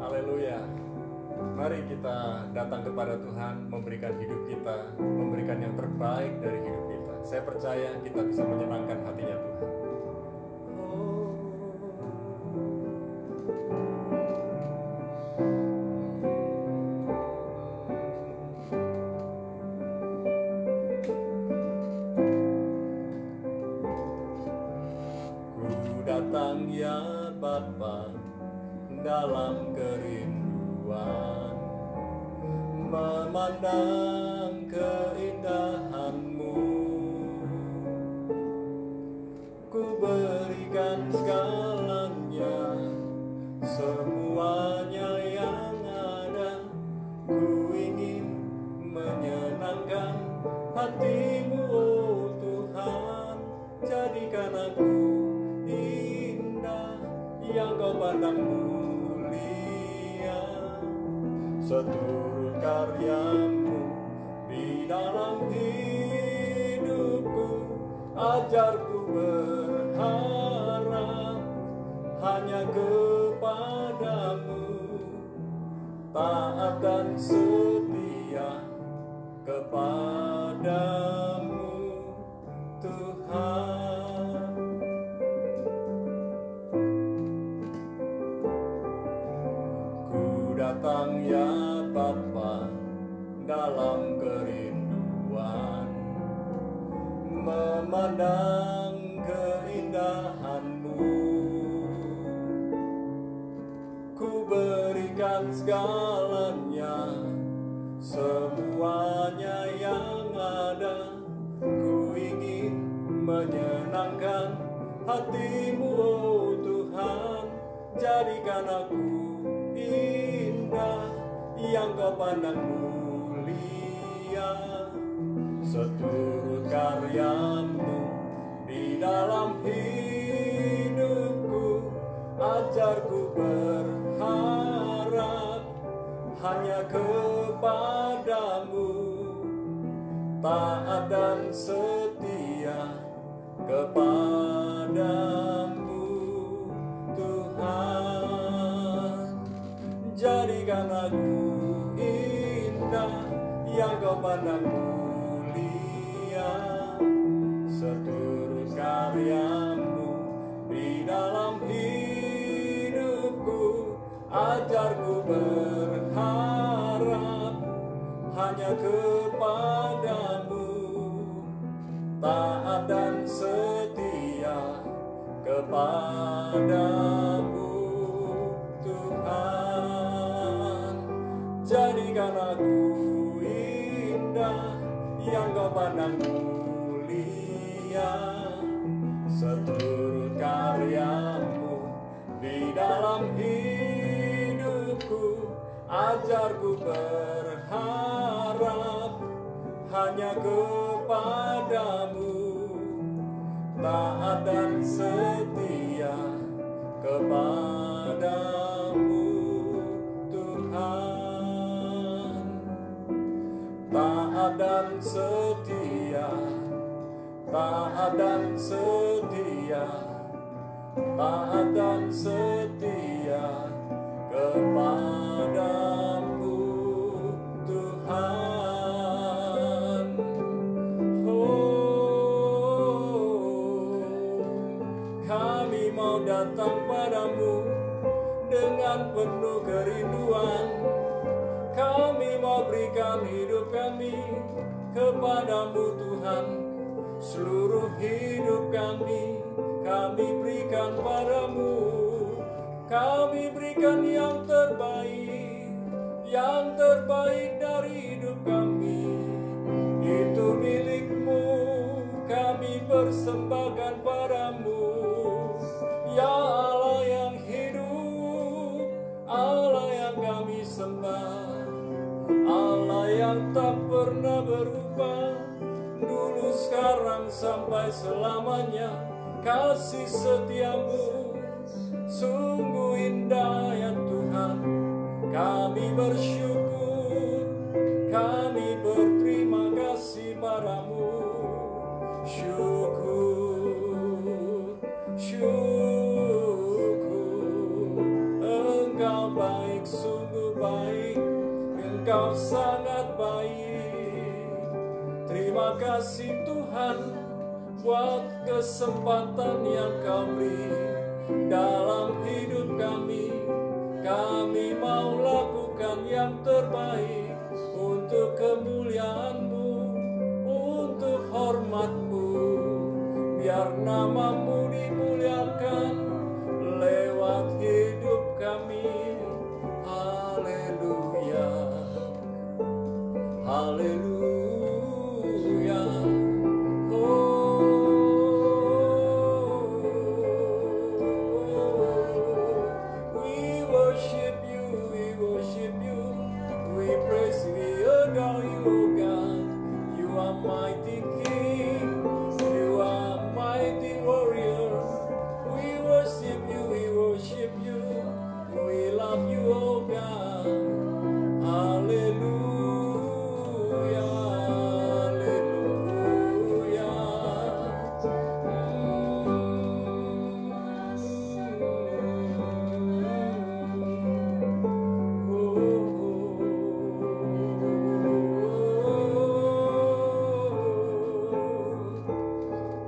Haleluya. Mari kita datang kepada Tuhan, memberikan hidup kita, memberikan yang terbaik dari hidup kita. Saya percaya kita bisa menyenangkan hatinya Tuhan. Ku datang ya Bapa dalam kerinduan, memandang keindahan-Mu. Ku berikan segalanya, semuanya yang ada. Ku ingin menyenangkan hati-Mu, oh Tuhan. Jadikan aku indah yang Kau pandang mulia. Seturut karya-Mu di dalam hidupku, ajarku berharap hanya kepadamu, taat dan setia kepadamu, Tuhan. Ku datang ya Bapa dalam kerinduan, memandang keindahan-Mu. Ku berikan segalanya, semuanya yang ada. Ku ingin menyenangkan hati-Mu, oh Tuhan. Jadikan aku indah yang Kau pandang mulia. Seturut karya-Mu di dalam hidupku, ajarku berharap hanya kepadamu, taat dan setia kepadamu, Tuhan. Jadikan aku indah yang Kau pandang mulia. Seturut karya-Mu di dalam hidupku, ajarku berharap hanya kepadamu, taat dan setia kepadamu, Tuhan. Jadikan aku indah yang Kau pandang mulia. Seturut karya-Mu di dalam hidupku, ajarku berharap hanya kepadamu, taat dan setia kepadamu, Tuhan. Taat dan setia, taat dan setia, taat dan setia kepadamu, Tuhan. Oh, kami mau datang padamu dengan penuh kerinduan. Kami mau berikan hidup kami kepadamu, Tuhan. Seluruh hidup kami berikan padamu. Kami berikan yang terbaik dari hidup kami. Itu milik-Mu, kami persembahkan padamu. Ya Allah yang hidup, Allah yang kami sembah, Allah yang tak pernah berubah, dulu sekarang sampai selamanya. Kasih setia-Mu sungguh indah ya Tuhan. Kami bersyukur, kami berterima kasih padamu. Syukur, syukur, Engkau baik, sungguh baik, Engkau sangat baik. Terima kasih Tuhan buat kesempatan yang Kau beri dalam hidup kami. Kami mau lakukan yang terbaik untuk kemuliaan-Mu, untuk hormat-Mu. Biar nama-Mu dimuliakan lewat hidup kami. Haleluya, haleluya. We worship you, we praise, we adore you, O God. You are mighty King, you are mighty warrior. We worship you, we love you, O God. Hallelujah, hallelujah.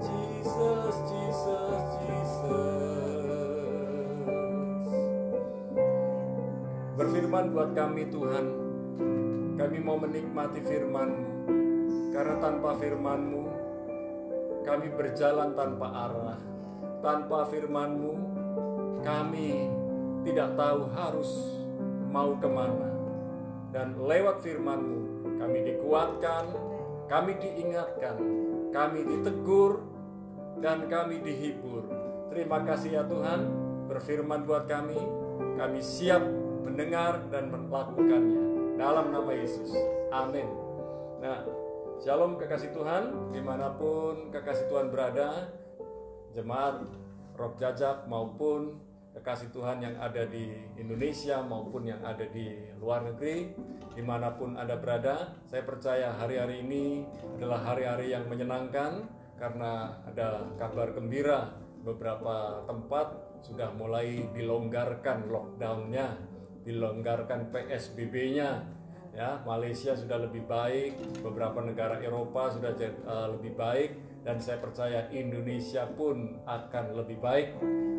Jesus, Jesus, Jesus. Berfirman buat kami Tuhan, kami mau menikmati firman-Mu, karena tanpa firman-Mu kami berjalan tanpa arah. Tanpa firman-Mu kami tidak tahu harus mau kemana. Dan lewat firman-Mu kami dikuatkan, kami diingatkan, kami ditegur, dan kami dihibur. Terima kasih ya Tuhan, berfirman buat kami siap mendengar dan melakukannya. Dalam nama Yesus, amin. Nah, shalom kekasih Tuhan, dimanapun kekasih Tuhan berada, jemaat Rob Jajak maupun kekasih Tuhan yang ada di Indonesia maupun yang ada di luar negeri, dimanapun Anda berada, saya percaya hari-hari ini adalah hari-hari yang menyenangkan karena ada kabar gembira. Beberapa tempat sudah mulai dilonggarkan lockdown-nya, dilonggarkan PSBB-nya. Ya, Malaysia sudah lebih baik, beberapa negara Eropa sudah lebih baik, dan saya percaya Indonesia pun akan lebih baik.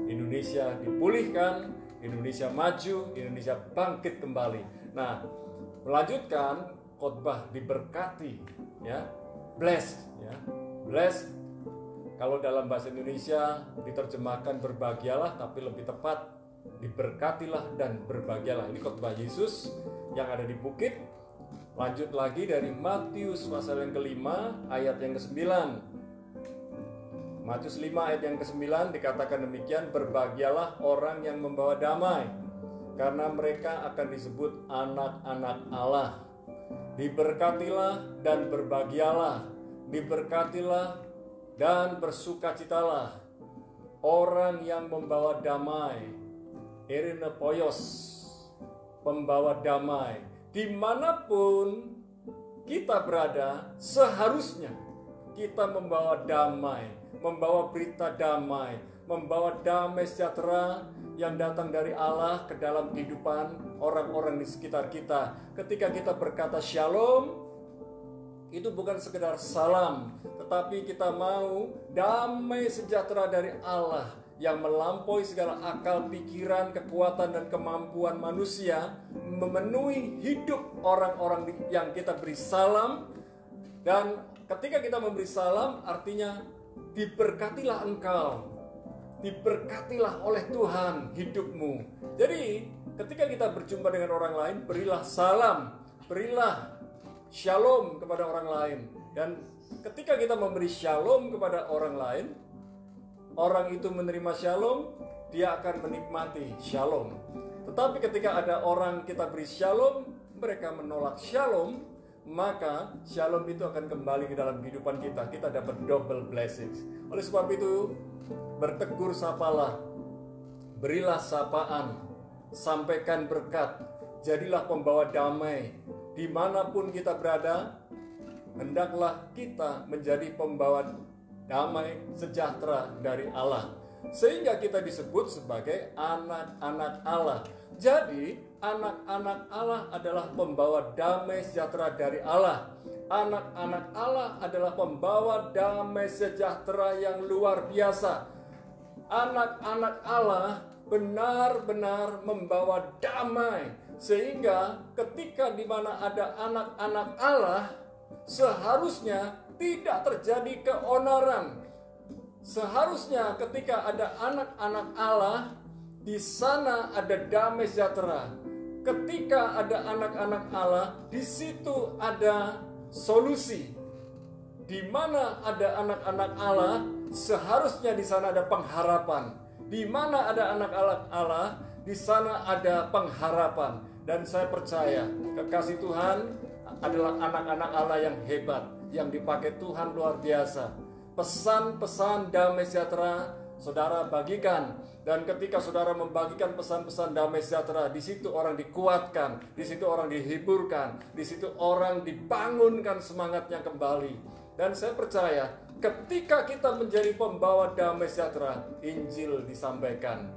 Indonesia dipulihkan, Indonesia maju, Indonesia bangkit kembali. Nah, melanjutkan khotbah diberkati, ya, blessed, ya, blessed. Kalau dalam bahasa Indonesia diterjemahkan berbahagialah, tapi lebih tepat diberkatilah dan berbahagialah. Ini khotbah Yesus yang ada di bukit. Lanjut lagi dari Matius pasal yang kelima ayat yang ke-9. Matius 5 ayat yang ke-9 dikatakan demikian, berbahagialah orang yang membawa damai, karena mereka akan disebut anak-anak Allah. Diberkatilah dan berbahagialah, diberkatilah dan bersukacitalah orang yang membawa damai, Erinephoios, pembawa damai. Dimanapun kita berada, seharusnya kita membawa damai, membawa berita damai, membawa damai sejahtera yang datang dari Allah ke dalam kehidupan orang-orang di sekitar kita. Ketika kita berkata shalom, itu bukan sekedar salam, tetapi kita mau damai sejahtera dari Allah yang melampaui segala akal, pikiran, kekuatan, dan kemampuan manusia, memenuhi hidup orang-orang yang kita beri salam. Dan ketika kita memberi salam, artinya diberkatilah engkau, diberkatilah oleh Tuhan hidupmu. Jadi ketika kita berjumpa dengan orang lain, berilah salam, berilah shalom kepada orang lain. Dan ketika kita memberi shalom kepada orang lain, orang itu menerima shalom, dia akan menikmati shalom. Tetapi ketika ada orang kita beri shalom, mereka menolak shalom, maka shalom itu akan kembali ke dalam kehidupan kita. Kita dapat double blessings. Oleh sebab itu, bertegur sapalah, berilah sapaan, sampaikan berkat, jadilah pembawa damai. Dimanapun kita berada, hendaklah kita menjadi pembawa damai sejahtera dari Allah. sehingga kita disebut sebagai anak-anak Allah. Jadi anak-anak Allah adalah pembawa damai sejahtera dari Allah. Anak-anak Allah adalah pembawa damai sejahtera yang luar biasa. Anak-anak Allah benar-benar membawa damai, sehingga ketika di mana ada anak-anak Allah, seharusnya tidak terjadi keonaran. Seharusnya ketika ada anak-anak Allah, di sana ada damai sejahtera. Ketika ada anak-anak Allah, di situ ada solusi. Di mana ada anak-anak Allah, seharusnya di sana ada pengharapan. Di mana ada anak-anak Allah, di sana ada pengharapan. Dan saya percaya kekasih Tuhan adalah anak-anak Allah yang hebat, yang dipakai Tuhan luar biasa. Pesan-pesan damai sejahtera saudara bagikan, dan ketika saudara membagikan pesan-pesan damai sejahtera, di situ orang dikuatkan, di situ orang dihiburkan, di situ orang dibangunkan semangatnya kembali. Dan saya percaya ketika kita menjadi pembawa damai sejahtera, Injil disampaikan,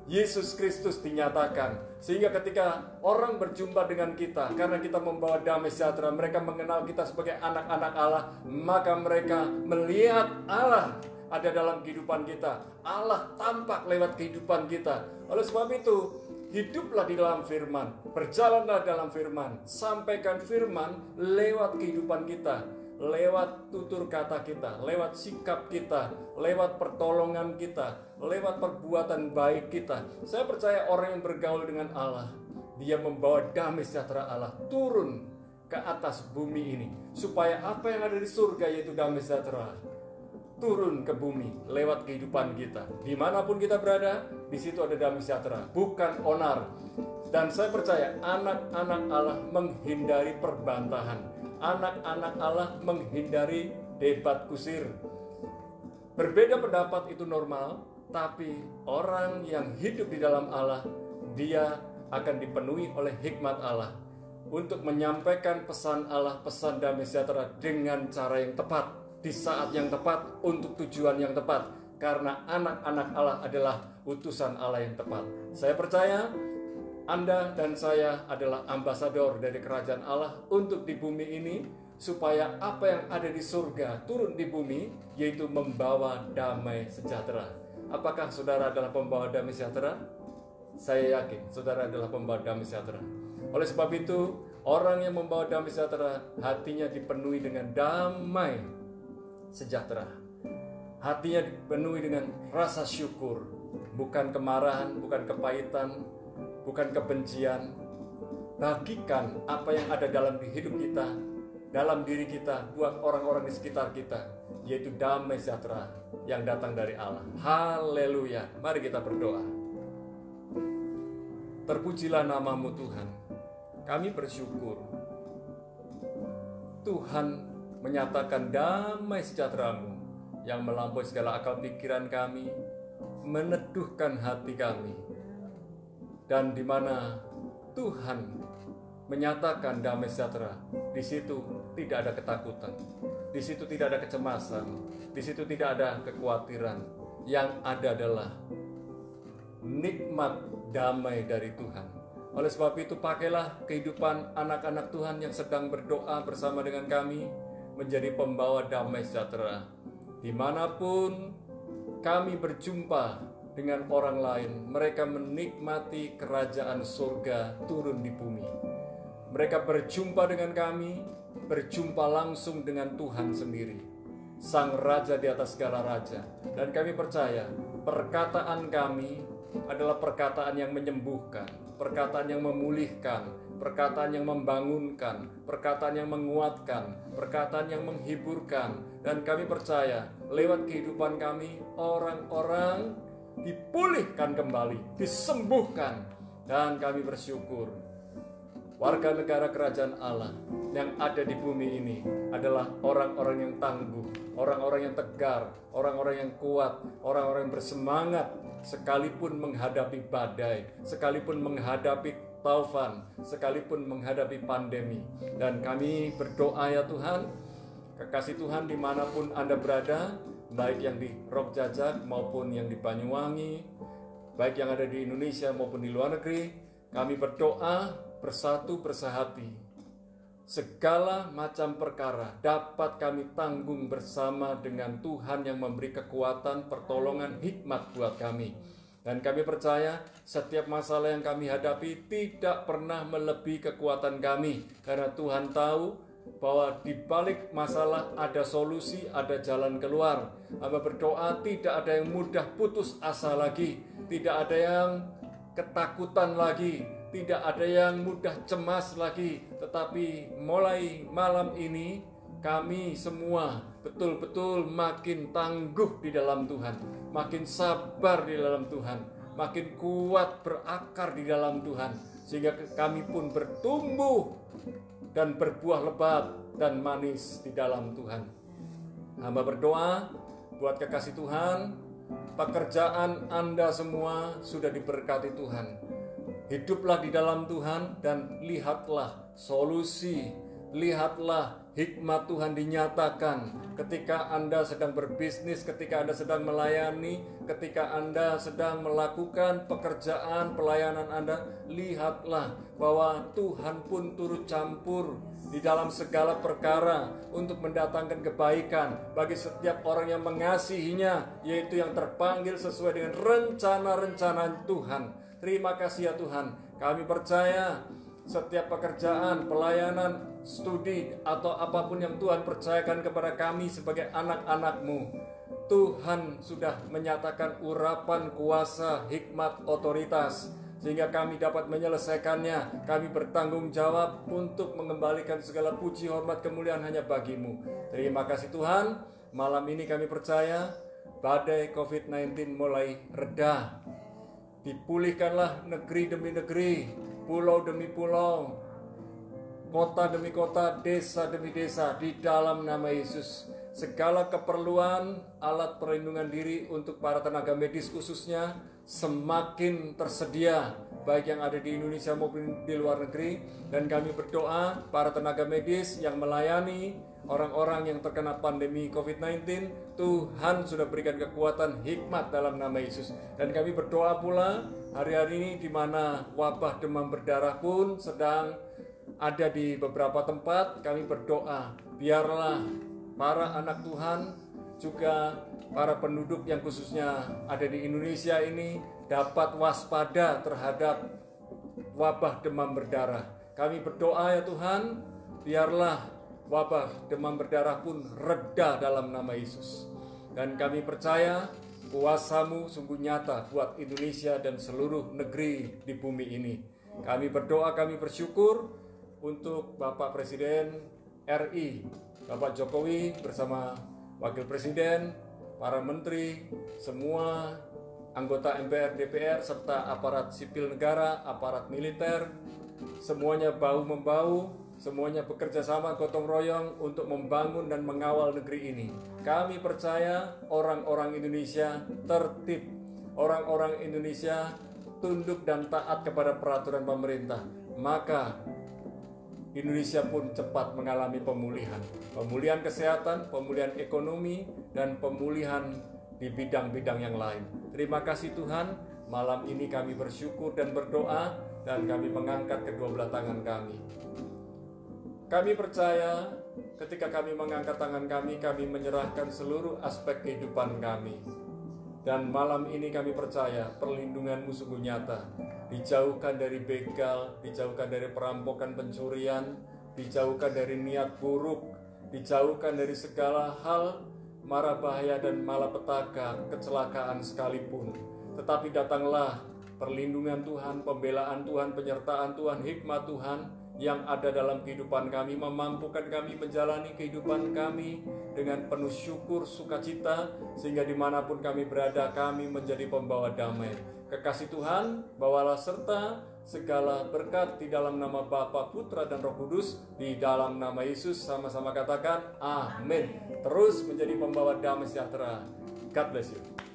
Yesus Kristus dinyatakan, sehingga ketika orang berjumpa dengan kita, karena kita membawa damai sejahtera, mereka mengenal kita sebagai anak-anak Allah, maka mereka melihat Allah ada dalam kehidupan kita. Allah tampak lewat kehidupan kita. Oleh sebab itu, hiduplah di dalam firman, berjalanlah dalam firman, sampaikan firman lewat kehidupan kita, lewat tutur kata kita, lewat sikap kita, lewat pertolongan kita, lewat perbuatan baik kita. Saya percaya orang yang bergaul dengan Allah, dia membawa damai sejahtera Allah turun ke atas bumi ini, supaya apa yang ada di surga, yaitu damai sejahtera, turun ke bumi lewat kehidupan kita. Dimanapun kita berada, di situ ada damai sejahtera, bukan onar. Dan saya percaya anak-anak Allah menghindari perbantahan. Anak-anak Allah menghindari debat kusir. Berbeda pendapat itu normal, tapi orang yang hidup di dalam Allah, dia akan dipenuhi oleh hikmat Allah untuk menyampaikan pesan Allah, pesan damai sejahtera dengan cara yang tepat, di saat yang tepat, untuk tujuan yang tepat. Karena anak-anak Allah adalah utusan Allah yang tepat. Saya percaya Anda dan saya adalah ambasador dari kerajaan Allah untuk di bumi ini, supaya apa yang ada di surga turun di bumi, yaitu membawa damai sejahtera. Apakah saudara adalah pembawa damai sejahtera? Saya yakin saudara adalah pembawa damai sejahtera. Oleh sebab itu, orang yang membawa damai sejahtera, hatinya dipenuhi dengan damai sejahtera. Hatinya dipenuhi dengan rasa syukur, bukan kemarahan, bukan kepahitan, bukan kebencian. Bagikan apa yang ada dalam hidup kita, dalam diri kita, buat orang-orang di sekitar kita, yaitu damai sejahtera yang datang dari Allah. Haleluya. Mari kita berdoa. Terpujilah namamu Tuhan. Kami bersyukur Tuhan menyatakan damai sejahtera-Mu yang melampaui segala akal pikiran kami, meneduhkan hati kami. Dan di mana Tuhan menyatakan damai sejahtera, di situ tidak ada ketakutan, di situ tidak ada kecemasan, di situ tidak ada kekhawatiran. Yang ada adalah nikmat damai dari Tuhan. Oleh sebab itu, pakailah kehidupan anak-anak Tuhan yang sedang berdoa bersama dengan kami menjadi pembawa damai sejahtera. Dimanapun kami berjumpa dengan orang lain, mereka menikmati kerajaan surga turun di bumi. Mereka berjumpa dengan kami, berjumpa langsung dengan Tuhan sendiri, Sang Raja di atas segala raja. Dan kami percaya perkataan kami adalah perkataan yang menyembuhkan, perkataan yang memulihkan, perkataan yang membangunkan, perkataan yang menguatkan, perkataan yang menghiburkan. Dan kami percaya lewat kehidupan kami, orang-orang dipulihkan kembali, disembuhkan. Dan kami bersyukur warga negara kerajaan Allah yang ada di bumi ini adalah orang-orang yang tangguh, orang-orang yang tegar, orang-orang yang kuat, orang-orang yang bersemangat, sekalipun menghadapi badai, sekalipun menghadapi taufan, sekalipun menghadapi pandemi. Dan kami berdoa ya Tuhan, kekasih Tuhan dimanapun Anda berada, baik yang di Rokjajak maupun yang di Banyuwangi, baik yang ada di Indonesia maupun di luar negeri. Kami berdoa bersatu bersahati. Segala macam perkara dapat kami tanggung bersama dengan Tuhan yang memberi kekuatan, pertolongan, hikmat buat kami. Dan kami percaya setiap masalah yang kami hadapi tidak pernah melebihi kekuatan kami. Karena Tuhan tahu bahwa di balik masalah ada solusi, ada jalan keluar. Hamba berdoa tidak ada yang mudah putus asa lagi, tidak ada yang ketakutan lagi, tidak ada yang mudah cemas lagi. Tetapi mulai malam ini kami semua betul-betul makin tangguh di dalam Tuhan, makin sabar di dalam Tuhan, makin kuat berakar di dalam Tuhan, sehingga kami pun bertumbuh dan berbuah lebat dan manis di dalam Tuhan. Hamba berdoa buat kekasih Tuhan, pekerjaan Anda semua sudah diberkati Tuhan. Hiduplah di dalam Tuhan dan lihatlah solusi, lihatlah hikmat Tuhan dinyatakan ketika Anda sedang berbisnis, ketika Anda sedang melayani, ketika Anda sedang melakukan pekerjaan pelayanan Anda. Lihatlah bahwa Tuhan pun turut campur di dalam segala perkara untuk mendatangkan kebaikan bagi setiap orang yang mengasihinya, yaitu yang terpanggil sesuai dengan rencana-rencana Tuhan. Terima kasih ya Tuhan. Kami percaya setiap pekerjaan, pelayanan, studi, atau apapun yang Tuhan percayakan kepada kami sebagai anak-anak-Mu, Tuhan sudah menyatakan urapan kuasa, hikmat, otoritas, sehingga kami dapat menyelesaikannya. Kami bertanggung jawab untuk mengembalikan segala puji, hormat, kemuliaan hanya bagi-Mu. Terima kasih Tuhan. Malam ini kami percaya badai COVID-19 mulai reda. Dipulihkanlah negeri demi negeri, pulau demi pulau, kota demi kota, desa demi desa, di dalam nama Yesus. Segala keperluan alat perlindungan diri untuk para tenaga medis khususnya semakin tersedia, baik yang ada di Indonesia maupun di luar negeri. Dan kami berdoa para tenaga medis yang melayani orang-orang yang terkena pandemi COVID-19, Tuhan sudah berikan kekuatan, hikmat dalam nama Yesus. Dan kami berdoa pula hari-hari ini di mana wabah demam berdarah pun sedang ada di beberapa tempat. Kami berdoa biarlah para anak Tuhan, juga para penduduk yang khususnya ada di Indonesia ini dapat waspada terhadap wabah demam berdarah. Kami berdoa ya Tuhan, biarlah wabah demam berdarah pun reda dalam nama Yesus. Dan kami percaya kuasa-Mu sungguh nyata buat Indonesia dan seluruh negeri di bumi ini. Kami berdoa, kami bersyukur untuk Bapak Presiden RI, Bapak Jokowi bersama Wakil Presiden, para menteri, semua anggota MPR, DPR, serta aparat sipil negara, aparat militer, semuanya bahu-membahu, semuanya bekerja sama gotong royong untuk membangun dan mengawal negeri ini. Kami percaya orang-orang Indonesia tertib, orang-orang Indonesia tunduk dan taat kepada peraturan pemerintah. Maka Indonesia pun cepat mengalami pemulihan. Pemulihan kesehatan, pemulihan ekonomi, dan pemulihan di bidang-bidang yang lain. Terima kasih Tuhan, malam ini kami bersyukur dan berdoa, dan kami mengangkat kedua belah tangan kami. Kami percaya ketika kami mengangkat tangan kami menyerahkan seluruh aspek kehidupan kami. Dan malam ini kami percaya perlindungan-Mu sungguh nyata. Dijauhkan dari begal, dijauhkan dari perampokan, pencurian, dijauhkan dari niat buruk, dijauhkan dari segala hal mara bahaya dan malapetaka, kecelakaan sekalipun. Tetapi datanglah perlindungan Tuhan, pembelaan Tuhan, penyertaan Tuhan, hikmat Tuhan yang ada dalam kehidupan kami, memampukan kami menjalani kehidupan kami dengan penuh syukur, sukacita, sehingga dimanapun kami berada, kami menjadi pembawa damai. Kekasih Tuhan, bawalah serta segala berkat di dalam nama Bapa, Putra, dan Roh Kudus, di dalam nama Yesus. Sama-sama katakan, amin. Terus menjadi pembawa damai sejahtera. God bless you.